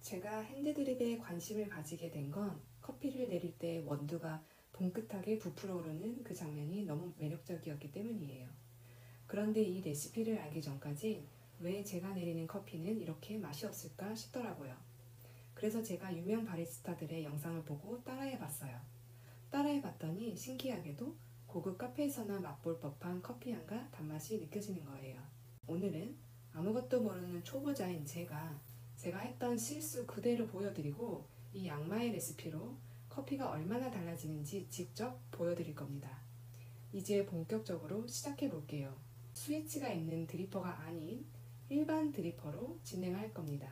제가 핸드드립에 관심을 가지게 된 건 커피를 내릴 때 원두가 봉긋하게 부풀어 오르는 그 장면이 너무 매력적이었기 때문이에요. 그런데 이 레시피를 알기 전까지 왜 제가 내리는 커피는 이렇게 맛이 없을까 싶더라고요. 그래서 제가 유명 바리스타들의 영상을 보고 따라해봤어요. 따라해봤더니 신기하게도 고급 카페에서나 맛볼 법한 커피향과 단맛이 느껴지는 거예요. 오늘은 아무것도 모르는 초보자인 제가 했던 실수 그대로 보여드리고 이 양마의 레시피로 커피가 얼마나 달라지는지 직접 보여드릴 겁니다. 이제 본격적으로 시작해 볼게요. 스위치가 있는 드리퍼가 아닌 일반 드리퍼로 진행할 겁니다.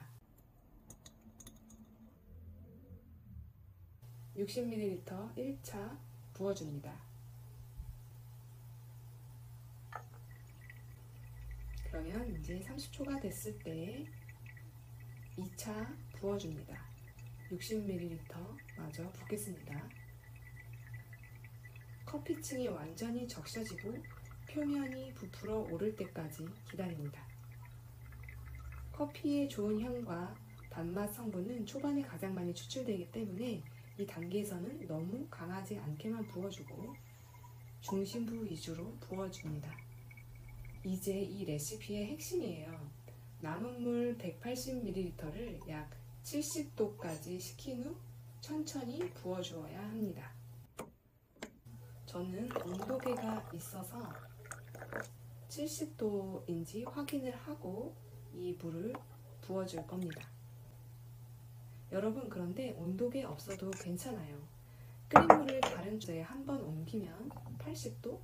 60ml 1차 부어줍니다. 그러면 이제 30초가 됐을 때 2차 부어줍니다. 60ml 마저 붓겠습니다. 커피층이 완전히 적셔지고 표면이 부풀어 오를 때까지 기다립니다. 커피의 좋은 향과 단맛 성분은 초반에 가장 많이 추출되기 때문에 이 단계에서는 너무 강하지 않게만 부어주고 중심부 위주로 부어줍니다. 이제 이 레시피의 핵심이에요. 남은 물 180ml를 약 70도까지 식힌 후 천천히 부어주어야 합니다. 저는 온도계가 있어서 70도인지 확인을 하고 이 물을 부어줄 겁니다. 여러분, 그런데 온도계 없어도 괜찮아요. 끓인 물을 다른 주제에 한 번 옮기면 80도,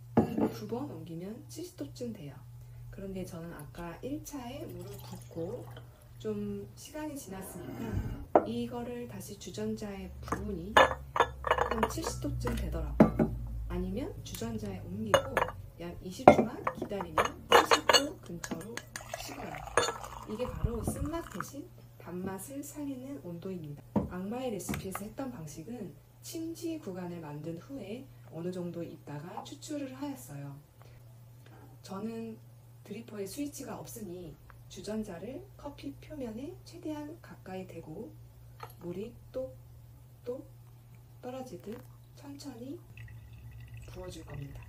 두 번 옮기면 70도쯤 돼요. 그런데 저는 아까 1차에 물을 붓고 좀 시간이 지났으니까 이거를 다시 주전자에 부으니 한 70도쯤 되더라고요. 아니면 주전자에 옮기고 약 20초만 기다리면 70도 근처로 식어요. 이게 바로 쓴맛 대신 단맛을 살리는 온도입니다. 악마의 레시피에서 했던 방식은 침지 구간을 만든 후에 어느 정도 있다가 추출을 하였어요. 저는 드리퍼에 스위치가 없으니 주전자를 커피 표면에 최대한 가까이 대고 물이 똑똑 떨어지듯 천천히 부어줄 겁니다.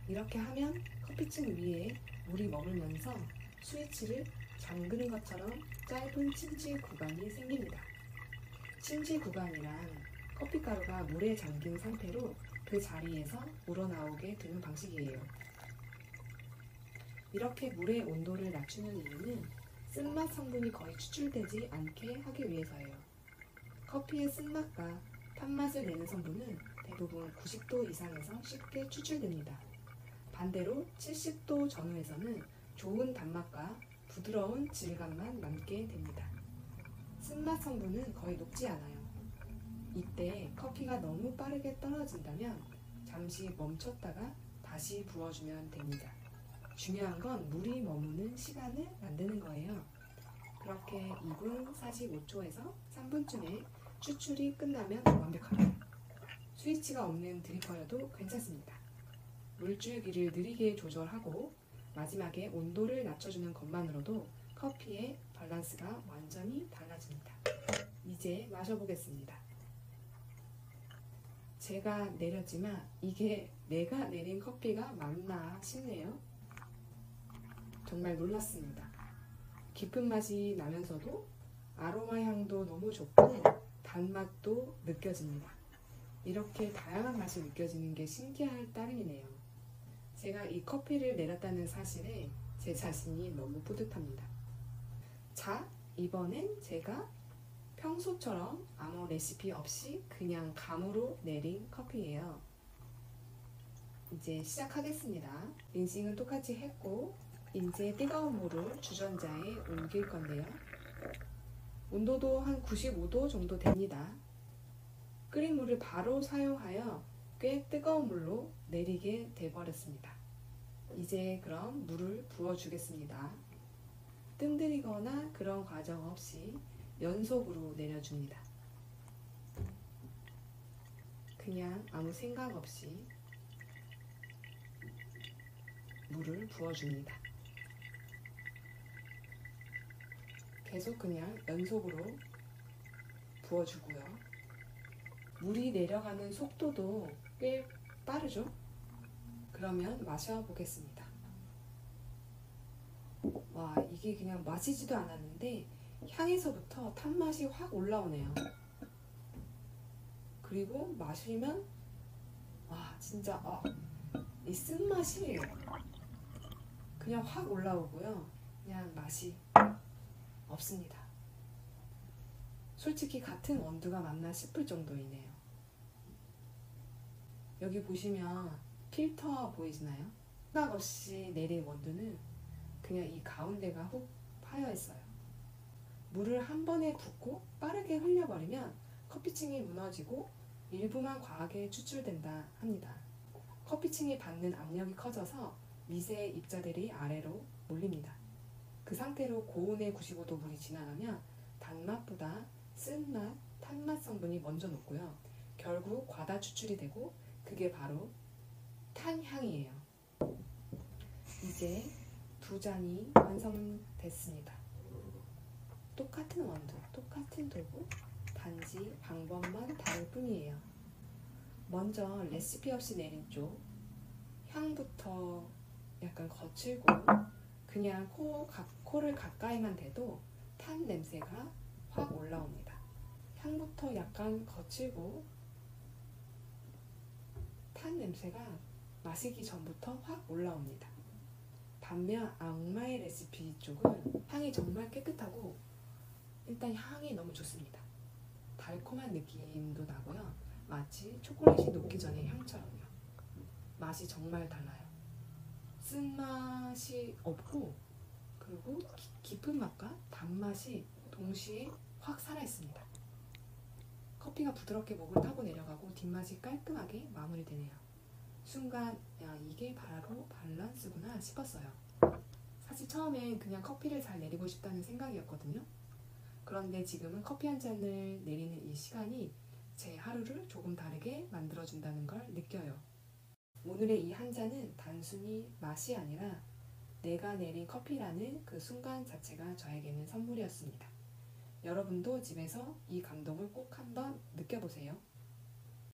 이렇게 하면 커피층 위에 물이 머물면서 스위치를 잠그는 것처럼 짧은 침지 구간이 생깁니다. 침지 구간이란 커피가루가 물에 잠긴 상태로 그 자리에서 우러나오게 되는 방식이에요. 이렇게 물의 온도를 낮추는 이유는 쓴맛 성분이 거의 추출되지 않게 하기 위해서예요. 커피의 쓴맛과 탄맛을 내는 성분은 대부분 90도 이상에서 쉽게 추출됩니다. 반대로 70도 전후에서는 좋은 단맛과 부드러운 질감만 남게 됩니다. 쓴맛 성분은 거의 녹지 않아요. 이때 커피가 너무 빠르게 떨어진다면 잠시 멈췄다가 다시 부어주면 됩니다. 중요한 건 물이 머무는 시간을 만드는 거예요. 그렇게 2분 45초에서 3분쯤에 추출이 끝나면 완벽합니다. 스위치가 없는 드리퍼여도 괜찮습니다. 물줄기를 느리게 조절하고 마지막에 온도를 낮춰주는 것만으로도 커피의 밸런스가 완전히 달라집니다. 이제 마셔보겠습니다. 제가 내렸지만 이게 내가 내린 커피가 맞나 싶네요. 정말 놀랐습니다. 깊은 맛이 나면서도 아로마 향도 너무 좋고 단맛도 느껴집니다. 이렇게 다양한 맛이 느껴지는 게 신기할 따름이네요. 제가 이 커피를 내렸다는 사실에 제 자신이 너무 뿌듯합니다. 자, 이번엔 제가 평소처럼 아무 레시피 없이 그냥 감으로 내린 커피예요. 이제 시작하겠습니다. 린싱은 똑같이 했고 이제 뜨거운 물을 주전자에 옮길 건데요. 온도도 한 95도 정도 됩니다. 끓인 물을 바로 사용하여 꽤 뜨거운 물로 내리게 돼버렸습니다. 이제 그럼 물을 부어주겠습니다. 뜸들이거나 그런 과정 없이 연속으로 내려줍니다. 그냥 아무 생각 없이 물을 부어줍니다. 계속 그냥 연속으로 부어주고요. 물이 내려가는 속도도 꽤 빠르죠? 그러면 마셔보겠습니다. 와, 이게 그냥 마시지도 않았는데 향에서부터 탄맛이 확 올라오네요. 그리고 마시면 와, 진짜 이 쓴맛이 그냥 확 올라오고요. 그냥 맛이 없습니다. 솔직히 같은 원두가 맞나 싶을 정도이네요. 여기 보시면 필터 보이시나요? 생각 없이 내린 원두는 그냥 이 가운데가 훅 파여 있어요. 물을 한 번에 붓고 빠르게 흘려버리면 커피층이 무너지고 일부만 과하게 추출된다 합니다. 커피층이 받는 압력이 커져서 미세 입자들이 아래로 몰립니다. 그 상태로 고온의 95도 물이 지나가면 단맛보다 쓴맛, 탄맛 성분이 먼저 녹고요. 결국 과다 추출이 되고 그게 바로 탄향이에요. 이제 두 잔이 완성됐습니다. 똑같은 원두, 똑같은 도구, 단지 방법만 다를 뿐이에요. 먼저 레시피 없이 내린 쪽 향부터 약간 거칠고 그냥 코를 가까이만 대도 탄 냄새가 확 올라옵니다. 향부터 약간 거칠고 탄 냄새가 마시기 전부터 확 올라옵니다. 반면 악마의 레시피 쪽은 향이 정말 깨끗하고 일단 향이 너무 좋습니다. 달콤한 느낌도 나고요. 마치 초콜릿이 녹기 전의 향처럼요. 맛이 정말 달라요. 쓴맛이 없고 그리고 깊은 맛과 단맛이 동시에 확 살아있습니다. 커피가 부드럽게 목을 타고 내려가고 뒷맛이 깔끔하게 마무리되네요. 순간 이게 바로 밸런스구나 싶었어요. 사실 처음엔 그냥 커피를 잘 내리고 싶다는 생각이었거든요. 그런데 지금은 커피 한 잔을 내리는 이 시간이 제 하루를 조금 다르게 만들어준다는 걸 느껴요. 오늘의 이 한 잔은 단순히 맛이 아니라 내가 내린 커피라는 그 순간 자체가 저에게는 선물이었습니다. 여러분도 집에서 이 감동을 꼭 한번 느껴보세요.